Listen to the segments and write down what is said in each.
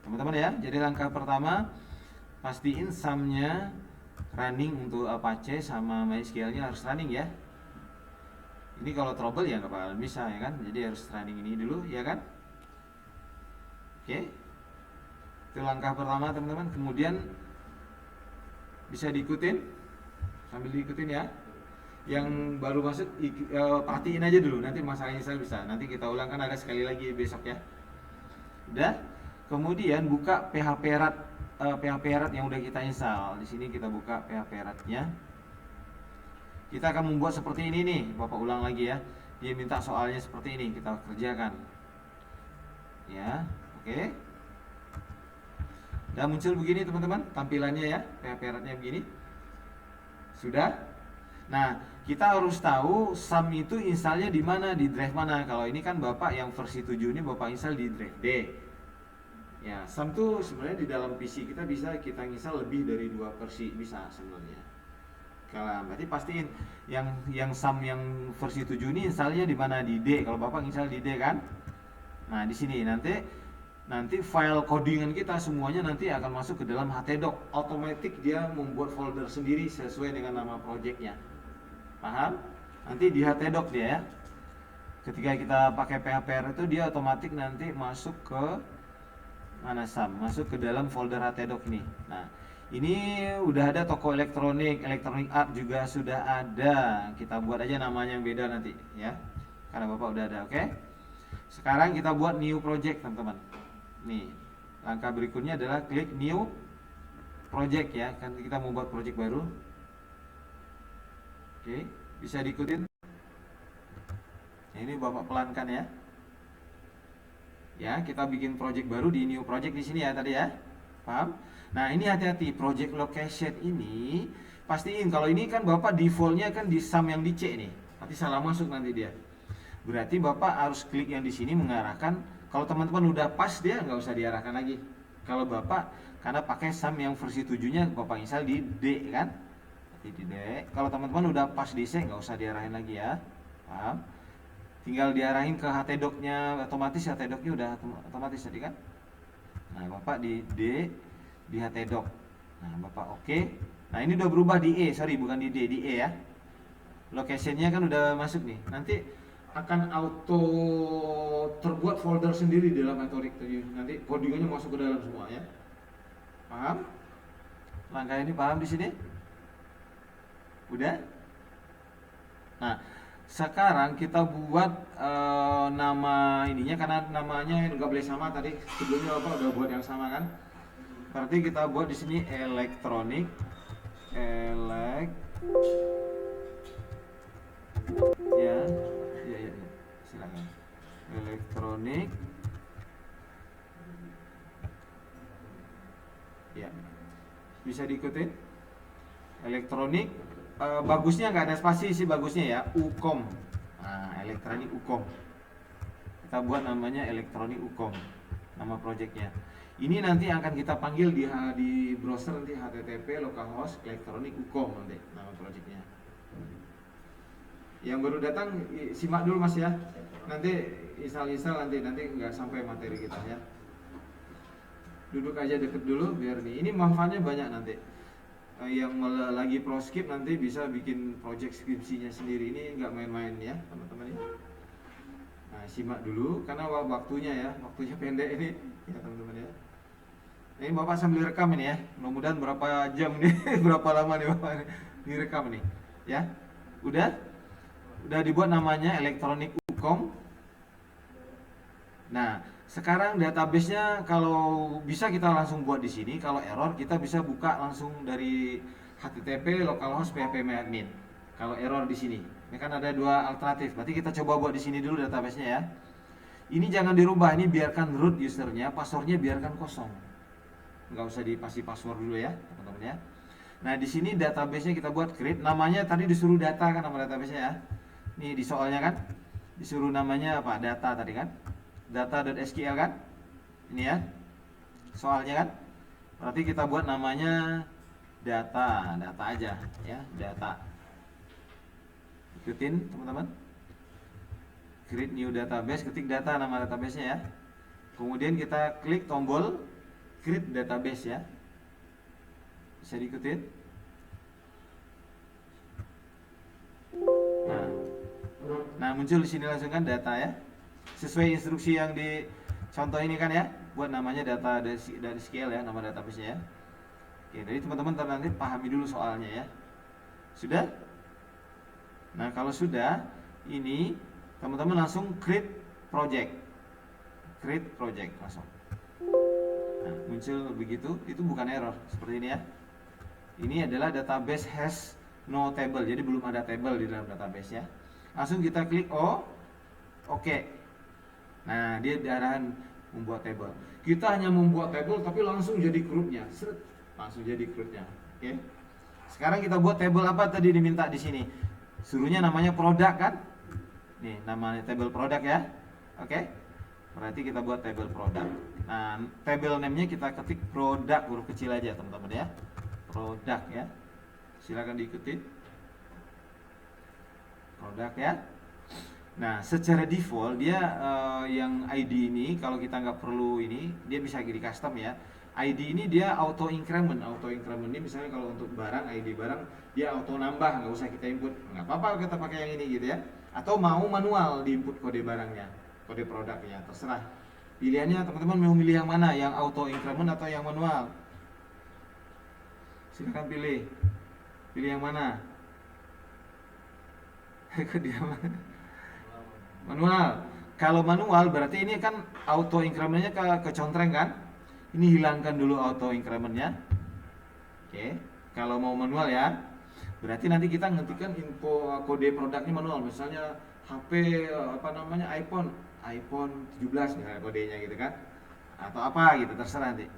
teman-teman ya. Jadi langkah pertama, pastiin sumnya running untuk Apache sama MySQL-nya harus running ya. Ini kalau trouble ya nggak bakal bisa ya kan. Jadi harus running ini dulu ya kan. Oke, itu langkah pertama teman-teman. Kemudian bisa diikutin, sambil diikutin ya. Yang baru masuk perhatiin aja dulu, nanti masalahnya saya bisa. Nanti kita ulang kan ada sekali lagi besok ya. Udah. Kemudian buka PHP Rat yang udah kita install. Di sini kita buka PHP Ratnya. Kita akan membuat seperti ini nih. Bapak ulang lagi ya. Dia minta soalnya seperti ini, kita kerjakan. Ya, oke. Dan muncul begini teman-teman tampilannya ya, PHP Ratnya begini. Sudah. Nah, kita harus tahu sum itu installnya di mana, di drive mana. Kalau ini kan Bapak yang versi 7 ini Bapak install di drive D. Ya, sum tuh sebenarnya di dalam PC kita bisa kita install lebih dari 2 versi bisa sebenarnya. Kalau berarti pastiin yang sum yang versi 7 ini installnya di mana, di D. Kalau Bapak install di D kan. Nah, di sini nanti file codingan kita semuanya nanti akan masuk ke dalam htdoc. Otomatis dia membuat folder sendiri sesuai dengan nama projectnya. Paham? Nanti di htdoc dia ya. Ketika kita pakai PHP itu dia otomatis nanti masuk ke mana sum, masuk ke dalam folder htdoc ini. Nah, ini udah ada toko elektronik art juga sudah ada. Kita buat aja namanya yang beda nanti ya. Karena Bapak udah ada, oke? Sekarang kita buat new project, teman-teman. Nih, langkah berikutnya adalah klik new project ya. Kan kita mau buat project baru. Oke, bisa diikutin. Ini Bapak pelankan ya. Ya, kita bikin project baru di new project di sini ya tadi ya. Paham? Nah, ini hati-hati, project location ini pastiin kalau ini kan Bapak defaultnya kan di sum yang di C nih. Nanti salah masuk nanti dia. Berarti Bapak harus klik yang di sini mengarahkan. Kalau teman-teman udah pas dia nggak usah diarahkan lagi. Kalau Bapak karena pakai sum yang versi 7-nya Bapak install di D kan? Nanti di D. Kalau teman-teman udah pas di C nggak usah diarahin lagi ya. Paham? Tinggal diarahin ke htdoc-nya, otomatis htdoc-nya udah otomatis tadi kan. Nah, Bapak di D di htdoc. Nah, Bapak oke. Nah, ini udah berubah di E, sorry bukan di D, di E ya. Location-nya kan udah masuk nih. Nanti akan auto terbuat folder sendiri di dalam htdoc tadi. Nanti codingannya masuk ke dalam semua ya. Paham? Langkah ini paham di sini? Udah? Nah, sekarang kita buat nama ininya karena namanya nggak boleh sama tadi sebelumnya Bapak udah buat yang sama kan. Berarti kita buat di sini elektronik ya silakan elektronik ya bisa diikutin elektronik. Bagusnya nggak ada spasi sih bagusnya ya, ucom. Nah, elektronik ucom. Kita buat namanya elektronik ucom, nama projectnya. Ini nanti akan kita panggil di browser nanti http localhost elektronik ucom nanti nama projectnya. Yang baru datang simak dulu Mas ya. Nanti install nanti nggak sampai materi kita ya. Duduk aja deket dulu biar nih. Ini manfaatnya banyak nanti. Yang lagi proskip nanti bisa bikin project skripsinya sendiri. Ini nggak main-main ya teman-teman ya. Nah, simak dulu karena waktunya pendek ini ya teman-teman ya. Ini Bapak sambil rekam ini ya. Mudah-mudahan berapa jam nih, berapa lama nih Bapak ini rekam nih ya. Udah dibuat namanya elektronik ucom. Nah, sekarang database-nya kalau bisa kita langsung buat di sini. Kalau error kita bisa buka langsung dari http localhost phpMyAdmin. Kalau error di sini, ini kan ada dua alternatif. Berarti kita coba buat di sini dulu database-nya ya. Ini jangan dirubah, ini biarkan root usernya, passwordnya biarkan kosong. Nggak usah dipasih password dulu ya, teman-teman ya. Nah, di sini database-nya kita buat create. Namanya tadi disuruh data kan nama database-nya ya. Nih di soalnya kan disuruh namanya apa? Data tadi kan. Data.sql kan? Ini ya. Soalnya kan. Berarti kita buat namanya data aja ya, data. Ikutin teman-teman. Create new database, ketik data nama database-nya ya. Kemudian kita klik tombol create database ya. Bisa diikutin. Nah, muncul di sini langsung kan data ya. Sesuai instruksi yang di contoh ini kan ya, buat namanya data dari scale ya, nama database-nya ya. Oke, jadi teman-teman nanti pahami dulu soalnya ya. Sudah? Nah, kalau sudah, ini teman-teman langsung create project. Create project langsung. Nah, muncul begitu, itu bukan error seperti ini ya. Ini adalah database has no table, jadi belum ada table di dalam database ya. Langsung kita klik oke. Nah, dia diarahan membuat table. Kita hanya membuat table tapi langsung jadi CRUD-nya. Langsung jadi CRUD-nya. Oke. Sekarang kita buat table apa tadi diminta di sini? Suruhnya namanya produk kan? Nih, namanya table produk ya. Oke. Berarti kita buat table produk. Nah, table name-nya kita ketik produk huruf kecil aja, teman-teman ya. Produk ya. Silakan diikuti. Produk ya. Nah, secara default dia yang ID ini kalau kita nggak perlu ini, dia bisa di custom ya. ID ini dia auto increment. Auto increment ini misalnya kalau untuk barang, ID barang dia auto nambah, nggak usah kita input. Nggak apa-apa kita pakai yang ini gitu ya. Atau mau manual di input kode barangnya, kode produknya, terserah. Pilihannya teman-teman mau milih yang mana, yang auto increment atau yang manual? Silakan pilih. Pilih yang mana? Manual. Kalau manual berarti ini kan auto incrementnya kecontreng kan? Ini hilangkan dulu auto incrementnya. Oke. Kalau mau manual ya, berarti nanti kita ngetikkan info kode produknya manual. Misalnya HP iPhone 17 misalnya kodenya gitu kan? Atau apa gitu terserah nanti.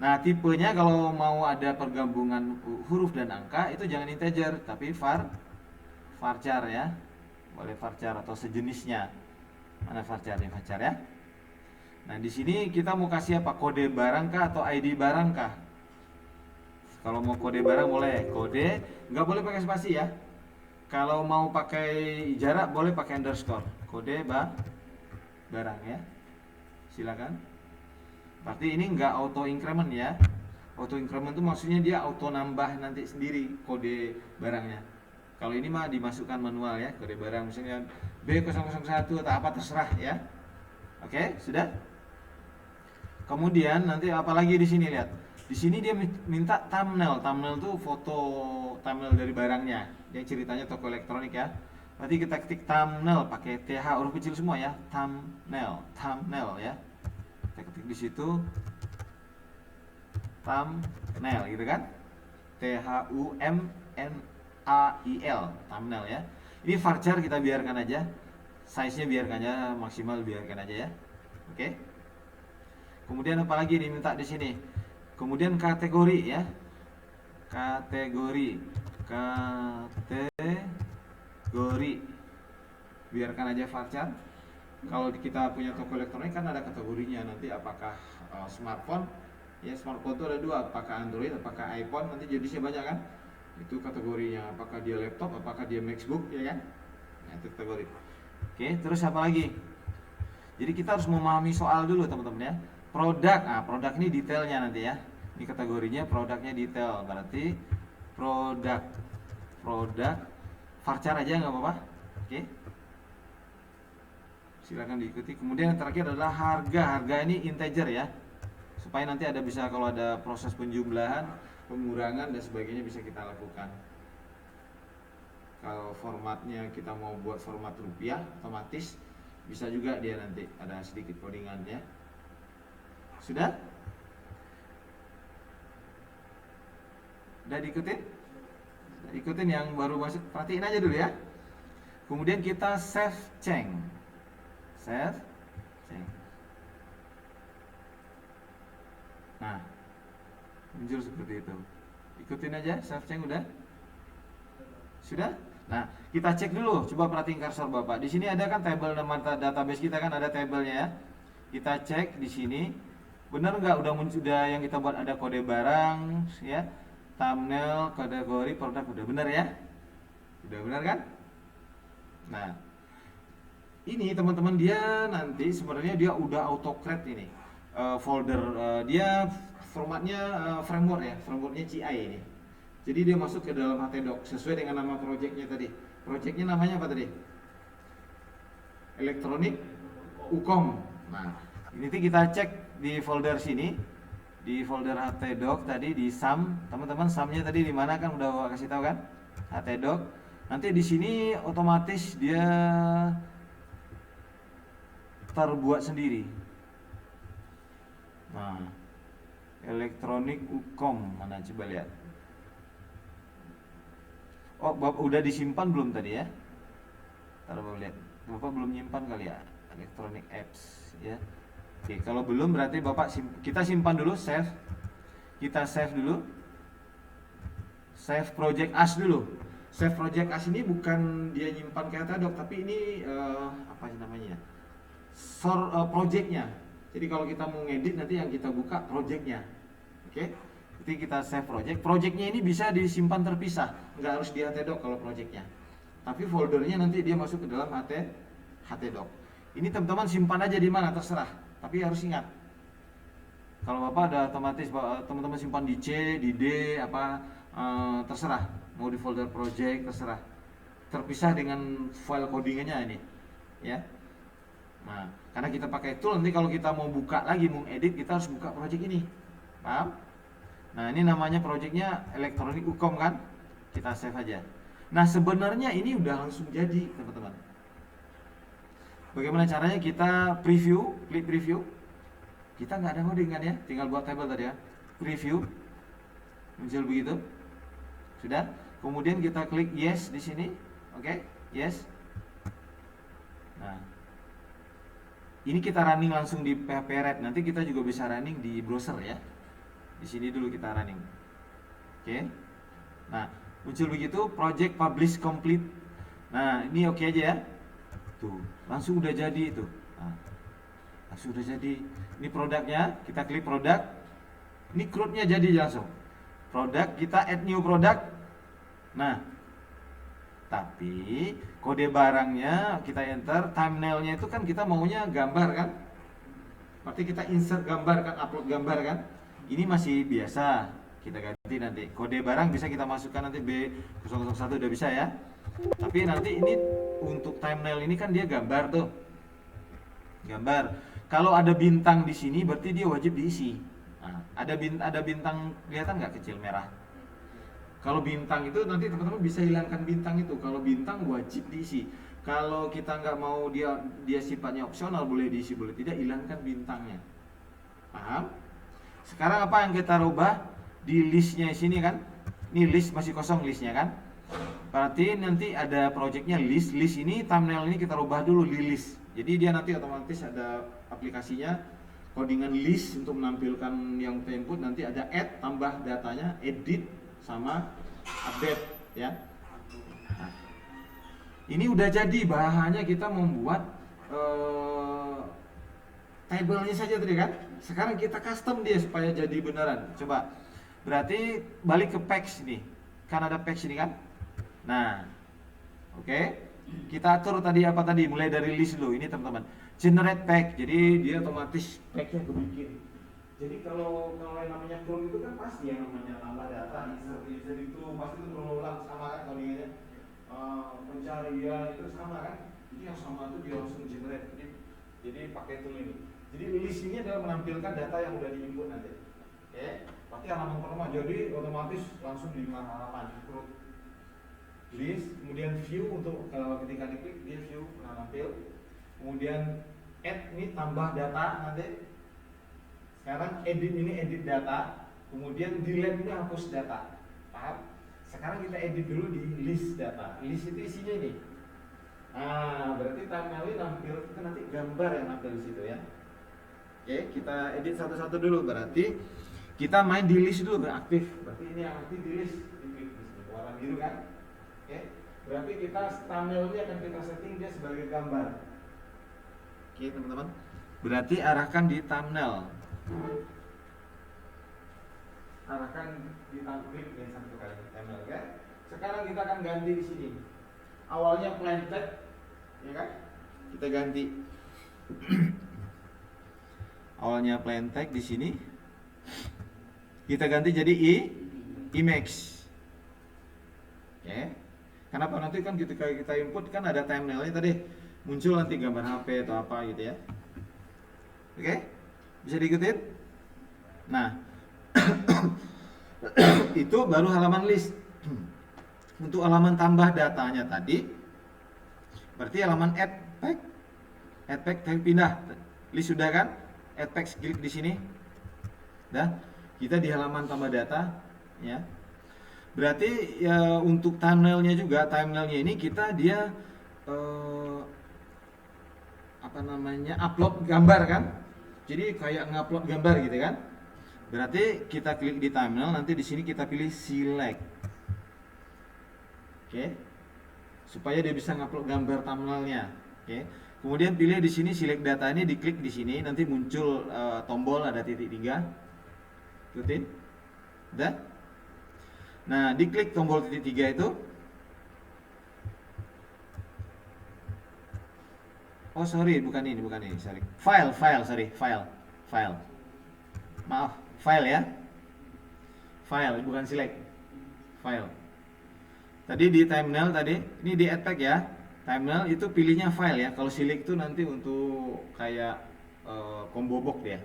Nah, tipenya kalau mau ada pergabungan huruf dan angka itu jangan integer tapi varchar ya. Boleh varchar atau sejenisnya. Mana varchar nih, varchar ya. Nah, di sini kita mau kasih apa? Kode barang kah atau ID barang kah? Kalau mau kode barang boleh kode, nggak boleh pakai spasi ya. Kalau mau pakai jarak boleh pakai underscore. Kode barang ya. Silakan. Berarti ini nggak auto increment ya. Auto increment itu maksudnya dia auto nambah nanti sendiri kode barangnya. Kalau ini mah dimasukkan manual ya, kode barang misalnya B001 atau apa terserah ya. Oke, sudah? Kemudian nanti apalagi di sini lihat. Di sini dia minta thumbnail. Thumbnail itu foto thumbnail dari barangnya. Yang ceritanya toko elektronik ya. Berarti kita ketik thumbnail pakai TH huruf kecil semua ya. Thumbnail ya. Kita ketik di situ thumbnail gitu kan. THUMNAIL thumbnail ya. Ini varchar kita biarkan aja. Size-nya biarkan aja, maksimal biarkan aja ya. Oke. Kemudian apalagi diminta di sini? Kemudian kategori ya. Kategori. Biarkan aja varchar. Kalau kita punya toko elektronik kan ada kategorinya nanti apakah smartphone. Ya, smartphone itu ada dua, apakah Android, apakah iPhone, nanti jenisnya banyak kan? Itu kategorinya, apakah dia laptop, apakah dia MacBook ya kan? Nah, itu kategori. Oke, terus apa lagi? Jadi kita harus memahami soal dulu teman-teman ya. Produk, produk ini detailnya nanti ya. Ini kategorinya produknya detail, berarti produk varchar aja nggak apa-apa. Oke. Silakan diikuti. Kemudian yang terakhir adalah harga. Harga ini integer ya. Supaya nanti bisa kalau ada proses penjumlahan, pengurangan dan sebagainya bisa kita lakukan. Kalau formatnya kita mau buat format rupiah otomatis bisa juga dia nanti ada sedikit codingan ya. Sudah? Udah diikutin? Ikutin yang baru masuk, perhatiin aja dulu ya. Kemudian kita save change. Nah, muncul seperti itu. Ikutin aja, save change udah? Sudah? Nah, kita cek dulu, coba perhatiin cursor Bapak. Di sini ada kan tabel nama database kita kan ada tabelnya ya. Kita cek di sini, benar nggak udah muncul yang kita buat ada kode barang ya, thumbnail, kategori, produk udah benar ya? Udah benar kan? Nah, ini teman-teman dia nanti sebenarnya dia udah auto create ini folder dia formatnya framework ya, frameworknya CI ini. Jadi dia masuk ke dalam htdoc sesuai dengan nama projectnya tadi. Projectnya namanya apa tadi? Elektronik Ukom. Nah, ini kita cek di folder sini, di folder htdoc tadi di sum, teman-teman sumnya tadi di mana kan udah kasih tahu kan? Htdoc. Nanti di sini otomatis dia terbuat sendiri. Nah, elektronik Ukom mana coba lihat. Oh, Bapak udah disimpan belum tadi ya? Ntar Bapak lihat. Bapak belum nyimpan kali ya, elektronik apps ya. Oke, kalau belum berarti Bapak kita simpan dulu, save. Kita save dulu. Save project as dulu. Save project as ini bukan dia nyimpan ke htdoc, tapi ini apa sih namanya? Projectnya. Jadi kalau kita mau ngedit nanti yang kita buka projectnya. Oke? Jadi kita save project. Projectnya ini bisa disimpan terpisah, nggak harus di htdoc kalau projectnya. Tapi foldernya nanti dia masuk ke dalam htdoc. Ini teman-teman simpan aja di mana terserah. Tapi harus ingat, kalau Bapak ada otomatis teman-teman simpan di C, di D, apa terserah. Mau di folder project terserah. Terpisah dengan file codingannya ini, ya. Nah, karena kita pakai tool, nanti kalau kita mau buka lagi, mau edit, kita harus buka project ini. Paham? Nah, ini namanya projectnya elektronik Ukom kan? Kita save aja. Nah, sebenarnya ini udah langsung jadi, teman-teman. Bagaimana caranya? Kita preview, klik preview. Kita nggak ada coding kan ya? Tinggal buat table tadi ya. Preview. Muncul begitu. Sudah? Kemudian kita klik yes di sini. Oke? Yes. Nah, ini kita running langsung di PHP Red. Nanti kita juga bisa running di browser ya. Di sini dulu kita running. Oke. Nah, muncul begitu, project publish complete. Nah, ini oke aja ya. Tuh, langsung udah jadi itu. Nah, langsung udah jadi. Ini produknya, kita klik produk. Ini CRUD-nya jadi langsung. Produk, kita add new product. Nah, tapi kode barangnya kita enter, thumbnailnya itu kan kita maunya gambar kan? Berarti kita insert gambar kan, upload gambar kan? Ini masih biasa, kita ganti nanti. Kode barang bisa kita masukkan nanti B001 udah bisa ya. Tapi nanti ini untuk thumbnail ini kan dia gambar tuh. Gambar. Kalau ada bintang di sini berarti dia wajib diisi. Nah, ada bintang kelihatan nggak kecil merah? Kalau bintang itu nanti teman-teman bisa hilangkan bintang itu. Kalau bintang wajib diisi. Kalau kita nggak mau dia sifatnya opsional, boleh diisi boleh tidak, hilangkan bintangnya. Paham? Sekarang apa yang kita rubah di listnya sini kan? Ini list masih kosong listnya kan? Berarti nanti ada projectnya list ini thumbnail ini kita rubah dulu di list. Jadi dia nanti otomatis ada aplikasinya codingan list untuk menampilkan yang kita input. Nanti ada add, tambah datanya, edit, sama update ya. Nah, ini udah jadi, bahannya kita membuat table-nya saja tadi kan. Sekarang kita custom dia supaya jadi beneran. Coba. Berarti balik ke packs ini. Kan ada packs ini kan? Nah. Oke. Kita atur tadi apa tadi? Mulai dari list dulu. Ini teman-teman. Generate pack. Jadi dia otomatis pack-nya kebikin. Jadi kalau yang namanya clone itu kan pasti yang namanya tambah data, insert itu pasti itu berulang sama kan codingannya. Pencarian itu sama kan? Jadi yang sama itu dia langsung generate. Jadi pakai tool ini. Jadi list ini adalah menampilkan data yang udah diinput nanti. Oke, pasti halaman pertama jadi otomatis langsung di halaman list, kemudian view untuk ketika diklik dia view menampil. Kemudian add ini tambah data nanti. Sekarang edit ini edit data, kemudian delete ini hapus data. Paham? Sekarang kita edit dulu di list data. List itu isinya ini. Nah, berarti thumbnail ini nampil itu nanti gambar yang nampil di situ ya. Oke, kita edit satu-satu dulu. Berarti kita main di list dulu, beraktif. Berarti ini yang aktif di list, di warna biru kan? Oke. Berarti kita thumbnail ini akan kita setting dia sebagai gambar. Oke, teman-teman. Berarti arahkan di thumbnail. Arahkan di klik dan satu kali thumbnail, oke? Sekarang kita akan ganti di sini. Awalnya plain text, ya kan? Kita ganti. Awalnya plain text di sini. Kita ganti jadi image. Oke. Kenapa? Nanti kan ketika kita input kan ada thumbnailnya tadi, muncul nanti gambar HP atau apa gitu ya. Oke? Bisa diikutin? Nah, itu baru halaman list. Untuk halaman tambah datanya tadi, berarti halaman add pack. Add pack pindah. List sudah kan? Add pack klik di sini. Dah. Kita di halaman tambah data, ya. Berarti ya untuk thumbnailnya juga, thumbnailnya ini kita dia apa namanya, upload gambar kan? Jadi kayak ngupload gambar gitu kan? Berarti kita klik di thumbnail, nanti di sini kita pilih select. Oke. Supaya dia bisa ngupload gambar thumbnailnya. Oke. Kemudian pilih di sini select data, ini diklik di sini, nanti muncul tombol ada titik 3. Ikutin. Udah? Nah, diklik tombol titik 3 itu. Oh, sorry, bukan ini, sorry. File. Maaf, file ya. File, bukan select. File. Tadi di thumbnail tadi, ini di add pack ya. Thumbnail itu pilihnya file ya. Kalau select itu nanti untuk kayak combo box dia.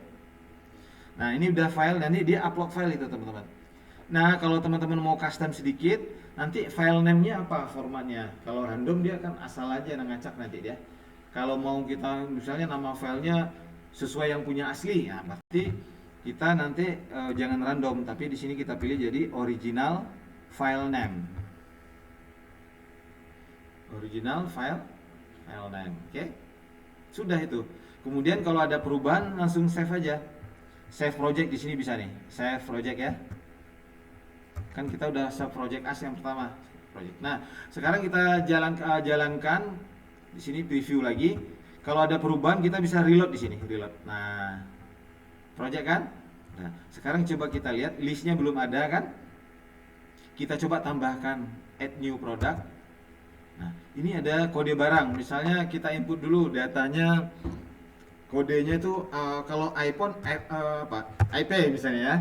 Nah, ini udah file, nanti dia upload file itu, teman-teman. Nah, kalau teman-teman mau custom sedikit, nanti file name-nya apa formatnya? Kalau random dia kan asal aja ngacak nanti dia. Kalau mau kita misalnya nama filenya sesuai yang punya asli, ya pasti kita nanti jangan random, tapi di sini kita pilih jadi original file name. Original file name, oke? Sudah itu. Kemudian kalau ada perubahan langsung save aja. Save project di sini bisa nih, save project ya. Kan kita udah save project as yang pertama. Nah, sekarang kita jalankan di sini preview lagi. Kalau ada perubahan kita bisa reload di sini, reload. Nah, project kan? Nah, sekarang coba kita lihat listnya belum ada kan? Kita coba tambahkan add new product. Nah, ini ada kode barang. Misalnya kita input dulu datanya. Kodenya itu kalau iPhone IP misalnya ya.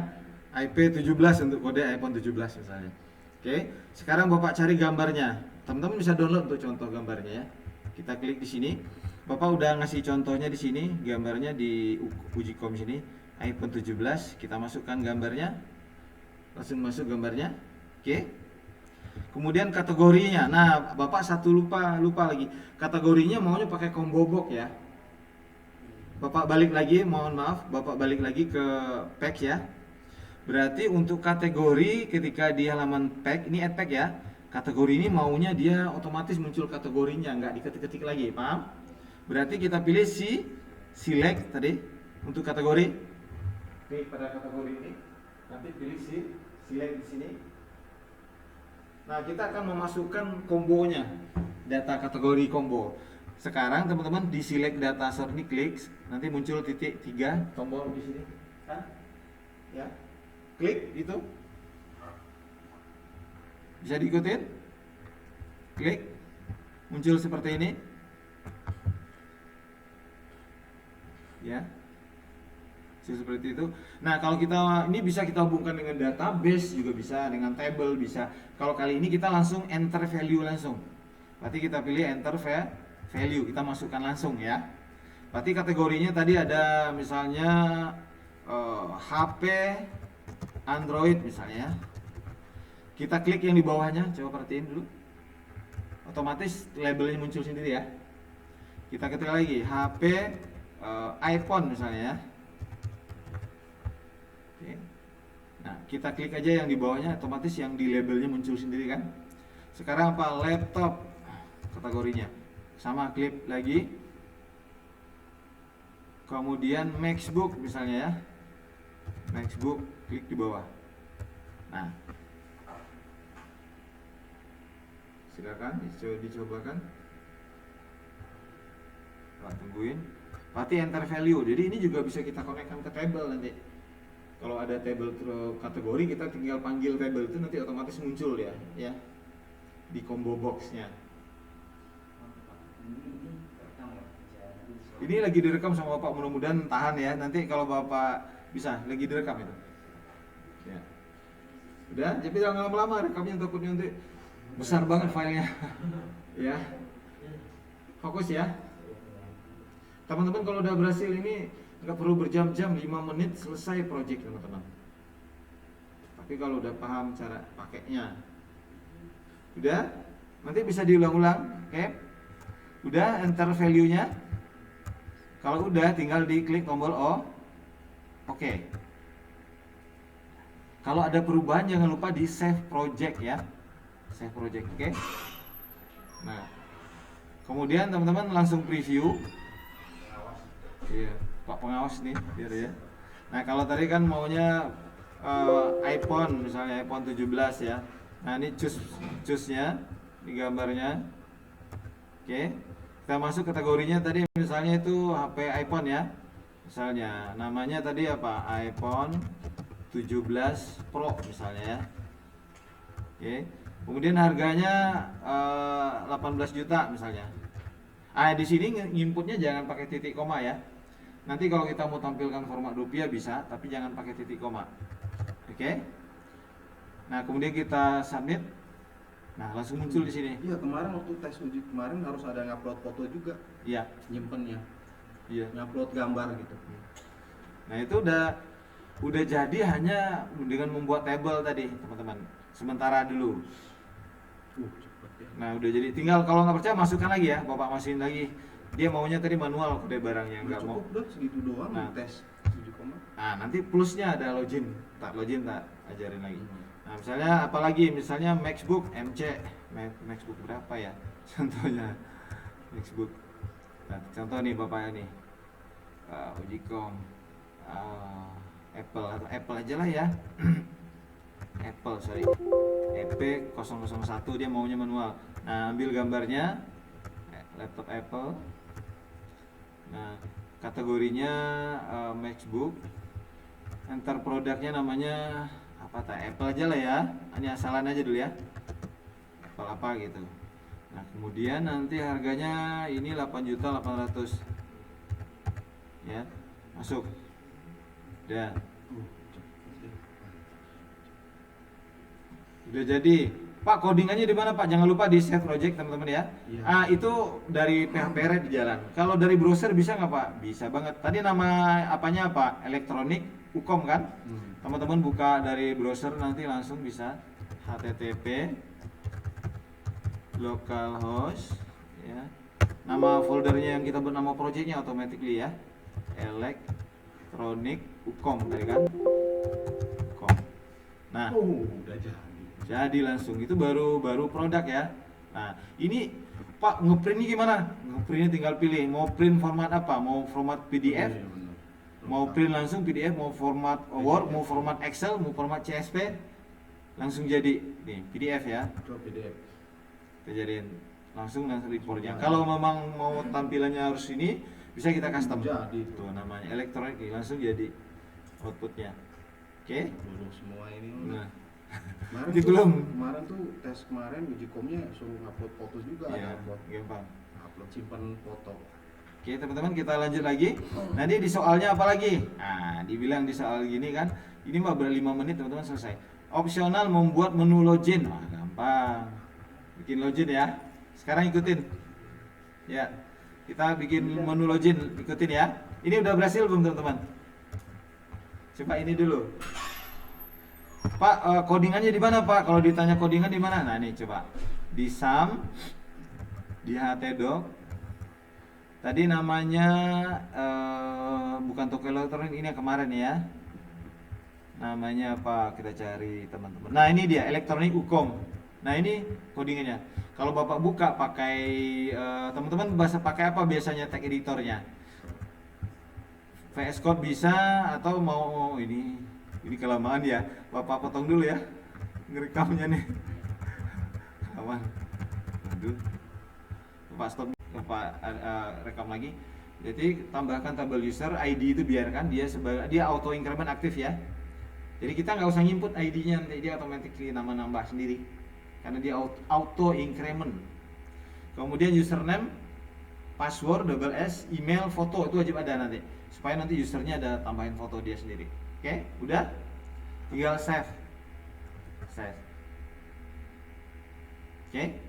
IP 17 untuk kode iPhone 17 misalnya. Oke, sekarang Bapak cari gambarnya. Teman-teman bisa download untuk contoh gambarnya ya. Kita klik di sini. Bapak udah ngasih contohnya di sini, gambarnya di Ujikom sini. iPhone 17, kita masukkan gambarnya. Langsung masuk gambarnya. Oke. Kemudian kategorinya. Nah, Bapak satu lupa lagi. Kategorinya maunya pakai combo box ya. Bapak balik lagi, mohon maaf, Bapak balik lagi ke pack ya. Berarti untuk kategori ketika di halaman pack, ini add pack ya. Kategori ini maunya dia otomatis muncul kategorinya, nggak diketik-ketik lagi, paham? Berarti kita pilih select tadi untuk kategori. Klik pada kategori ini, nanti pilih select di sini. Nah, kita akan memasukkan kombonya, data kategori combo. Sekarang teman-teman di select data sort ini klik, nanti muncul titik 3 tombol di sini, kan? Ya, klik itu, bisa diikutin, klik, muncul seperti ini, ya, seperti itu. Nah, kalau kita ini bisa kita hubungkan dengan database juga bisa, dengan table bisa. Kalau kali ini kita langsung enter value langsung, berarti kita pilih enter value, kita masukkan langsung ya. Berarti kategorinya tadi ada misalnya HP Android misalnya. Kita klik yang di bawahnya, coba perhatiin dulu. Otomatis labelnya muncul sendiri ya. Kita ketik lagi HP iPhone misalnya ya. Oke. Nah, kita klik aja yang di bawahnya, otomatis yang di labelnya muncul sendiri kan. Sekarang apa? Laptop kategorinya. Sama klik lagi. Kemudian MacBook misalnya ya. MacBook, klik di bawah. Nah, silakan dicobakan. Nah, tungguin. Berarti enter value. Jadi ini juga bisa kita konekkan ke table nanti. Kalau ada table kategori, kita tinggal panggil table itu, nanti otomatis muncul ya di combo boxnya. Ini lagi direkam sama Bapak, mudah-mudahan tahan ya. Nanti kalau Bapak bisa lagi direkam itu. Ya. Udah, jadi jangan lama-lama rekamnya, takutnya nanti besar banget filenya. Ya. Fokus ya. Teman-teman kalau udah berhasil ini nggak perlu berjam-jam, 5 menit selesai project teman-teman. Tapi kalau udah paham cara pakainya, udah, nanti bisa diulang-ulang, oke? Udah, enter value-nya. Kalau udah, tinggal diklik tombol O, oke. Kalau ada perubahan jangan lupa di save project ya, save project, oke? Nah, kemudian teman-teman langsung preview. Iya, Pak pengawas nih, biar ya. Nah, kalau tadi kan maunya iPhone, misalnya iPhone 17 ya. Nah, ini choose-nya di gambarnya. Oke. Kita masuk kategorinya tadi misalnya itu HP iPhone ya. Misalnya namanya tadi apa? iPhone 17 Pro misalnya ya. Oke. Kemudian harganya 18 juta misalnya. Di sini inputnya jangan pakai titik koma ya. Nanti kalau kita mau tampilkan format rupiah bisa, tapi jangan pakai titik koma. Oke. Nah, kemudian kita submit. Nah, langsung muncul di sini. Iya, kemarin waktu tes uji kemarin harus ada ngupload foto juga. Iya. Nyimpennya. Iya. Ngupload gambar gitu. Nah, itu udah jadi hanya dengan membuat table tadi, teman-teman. Sementara dulu. Cepet ya. Nah, udah jadi, tinggal kalau nggak percaya masukkan lagi ya, Bapak masukin lagi. Dia maunya tadi manual kode barangnya, nggak mau. Cukup dah segitu doang Nah. tes 7, Nah, nanti plusnya ada login tak ajarin lagi. Nah, misalnya apalagi, misalnya MacBook MC, MacBook berapa ya? Contohnya MacBook. Nah, contoh nih Bapak nih, Ujicom, Apple atau Apple aja lah ya. Apple sorry, EP001 dia maunya manual. Nah, ambil gambarnya, laptop Apple. Nah, kategorinya MacBook. Enter produknya namanya apa Apple aja lah ya. Ini asalan aja dulu ya. Apple apa gitu. Nah, kemudian nanti harganya ini 8.800.000. Ya, masuk. Udah. Udah jadi. Pak, codingannya di mana Pak? Jangan lupa di save project teman-teman ya. Iya. Itu dari PHP Red di jalan. Kalau dari browser bisa nggak Pak? Bisa banget. Tadi nama apanya apa? Elektronik Ukom kan? Teman-teman buka dari browser nanti langsung bisa http localhost ya. Nama foldernya yang kita bernama projectnya automatically ya. Elektronik Ukom tadi kan? Ukom. Nah, udah jadi. jadi langsung itu baru produk ya. Nah, ini Pak ngeprintnya gimana? Ngeprintnya tinggal pilih mau print format apa? Mau format PDF? Iya, bener. Mau print langsung PDF, mau format Word, mau format Excel, mau format CSV, langsung jadi nih PDF ya. Coba PDF. Kita jadiin langsung reportnya. Kalau memang mau tampilannya harus ini, bisa kita custom. Jadi Tuh namanya elektronik, langsung jadi outputnya. Oke? dulu semua ini. Nah, Kemarin Ini tuh, belum. Kemarin tuh tes kemarin Ujicomnya suruh upload foto juga, ya, ada gampang. upload simpan foto. Oke teman-teman, kita lanjut lagi. Nanti di soalnya apa lagi? Nah, dibilang di soal gini kan, ini mah ber 5 menit teman-teman selesai. Opsional membuat menu login. Wah, gampang. Bikin login ya. Sekarang ikutin. Ya. Kita bikin menu login, ikutin ya. Ini udah berhasil belum teman-teman? Coba ini dulu. Pak, codingannya di mana Pak? Kalau ditanya codingan di mana? Nah, ini coba. Di SAM, di htdoc. Tadi namanya bukan toko elektronik, ini yang kemarin ya. Namanya apa? Kita cari teman-teman. Nah, ini dia elektronik Ukom. Nah, ini codingannya. Kalau Bapak buka pakai teman-teman bahasa pakai apa biasanya tag editornya? VS Code bisa atau mau ini kelamaan ya. Bapak potong dulu ya. Ngerekamnya nih. Kelamaan. Aduh. Bapak stop. Bapak rekam lagi. Jadi tambahkan tabel user, ID itu biarkan dia auto increment aktif ya. Jadi kita nggak usah input ID-nya, nanti dia automatically nambah sendiri. Karena dia auto increment. Kemudian username, password, double S, email, foto itu wajib ada nanti. Supaya nanti usernya ada tambahin foto dia sendiri. Oke, udah? tinggal save. Oke.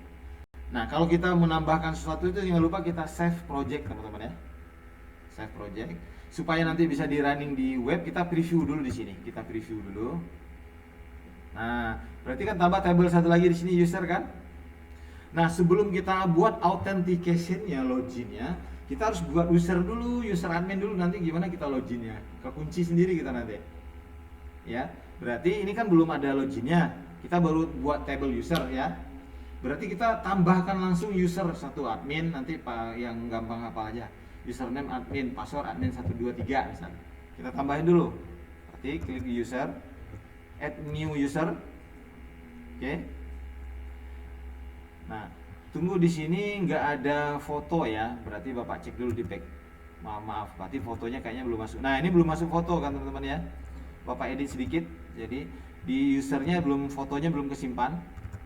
Nah, kalau kita menambahkan sesuatu itu jangan lupa kita save project, teman-teman ya. Save project supaya nanti bisa di running di web. Kita preview dulu di sini. Kita preview dulu. Nah, berarti kan tambah table satu lagi di sini, user kan. Nah, sebelum kita buat authentication-nya, login-nya, kita harus buat user dulu, user admin dulu. Nanti gimana kita login-nya? Kekunci sendiri kita nanti. Ya, berarti ini kan belum ada login-nya. Kita baru buat table user ya. Berarti kita tambahkan langsung user satu admin, nanti yang gampang apa aja. Username admin, password admin 123 misalnya. Kita tambahin dulu. Berarti klik user, add new user. Oke. Nah, tunggu di sini nggak ada foto ya, berarti Bapak cek dulu di back. Maaf, berarti fotonya kayaknya belum masuk. Nah, ini belum masuk foto kan teman-teman ya. Bapak edit sedikit, jadi di usernya fotonya belum kesimpan.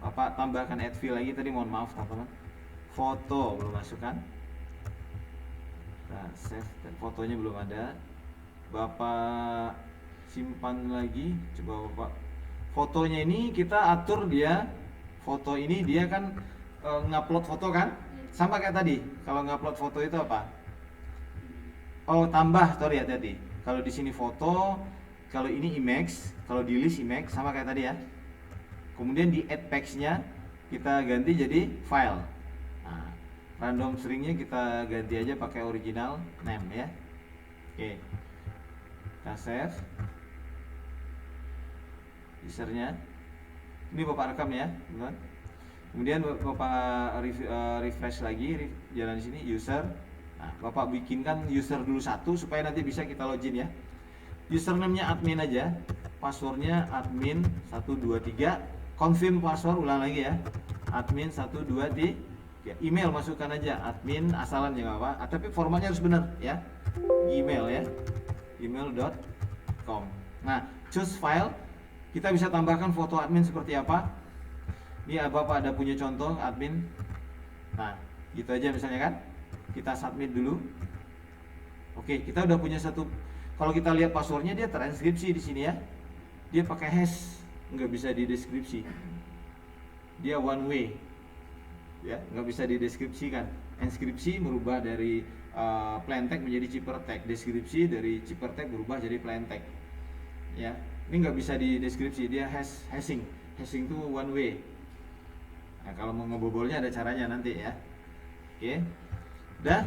Bapak tambahkan add file lagi tadi, mohon maaf teman-teman. Foto belum masuk kan? Nah, save, dan fotonya belum ada. Bapak simpan lagi, coba Bapak. Fotonya ini kita atur dia. Foto ini dia kan ngupload foto kan, sama kayak tadi. Kalau ngupload foto itu apa? Oh, tambah, sorry ya tadi. Kalau di sini foto, kalau ini image, kalau di list image sama kayak tadi ya. Kemudian di add page-nya kita ganti jadi file. Nah, random string-nya kita ganti aja pakai original name ya. Oke. Kita save. Usernya. Ini Bapak rekam ya, teman-teman. Kemudian Bapak refresh lagi, jalan di sini user. Nah, Bapak bikinkan user dulu satu supaya nanti bisa kita login ya. Username-nya admin aja, passwordnya admin 123. Confirm password, ulang lagi ya. Admin 123. Email masukkan aja, admin asalan ya apa. Tapi formatnya harus benar ya. Email ya. email.com. Nah, choose file. Kita bisa tambahkan foto admin seperti apa. Ini Bapak ada punya contoh admin. Nah, gitu aja misalnya kan. Kita submit dulu. Oke, kita udah punya satu. Kalau kita lihat passwordnya dia transkripsi di sini ya. Dia pakai hash, nggak bisa dideskripsi. Dia one way, ya nggak bisa dideskripsikan. Inskripsi merubah dari plain text menjadi ciphertext. Deskripsi dari ciphertext berubah jadi plain text. Ya. Ini nggak bisa di deskripsi, dia hashing itu one way. Nah, kalau mau ngebobolnya ada caranya nanti ya. Oke, udah,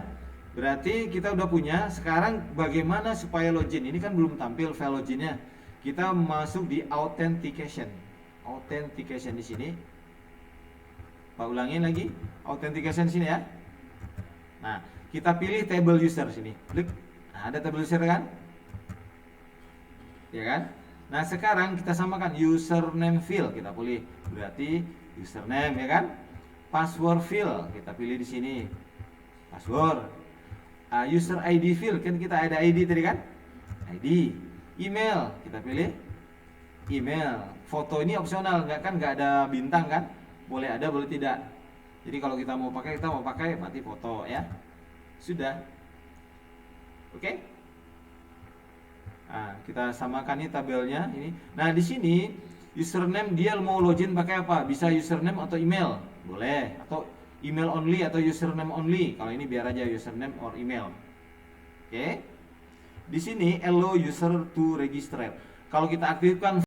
berarti kita udah punya. Sekarang bagaimana supaya login? Ini kan belum tampil file loginnya. Kita masuk di authentication di sini. Pak ulangin lagi, authentication di sini ya. Nah, kita pilih table user sini, klik. Nah, ada table user kan? Ya kan? Nah, sekarang kita samakan username field, kita pilih berarti username ya kan? Password field kita pilih di sini. Password. User ID field kan kita ada ID tadi kan? ID. Email kita pilih email. Foto ini opsional, nggak ada bintang kan? Boleh ada, boleh tidak. Jadi kalau kita mau pakai berarti foto ya. Sudah. Oke? Nah, kita samakan nih tabelnya ini. Nah, di sini username dia mau login pakai apa? Bisa username atau email, boleh. Atau email only atau username only. Kalau ini biar aja username or email. Oke. Di sini allow user to register. Kalau kita aktifkan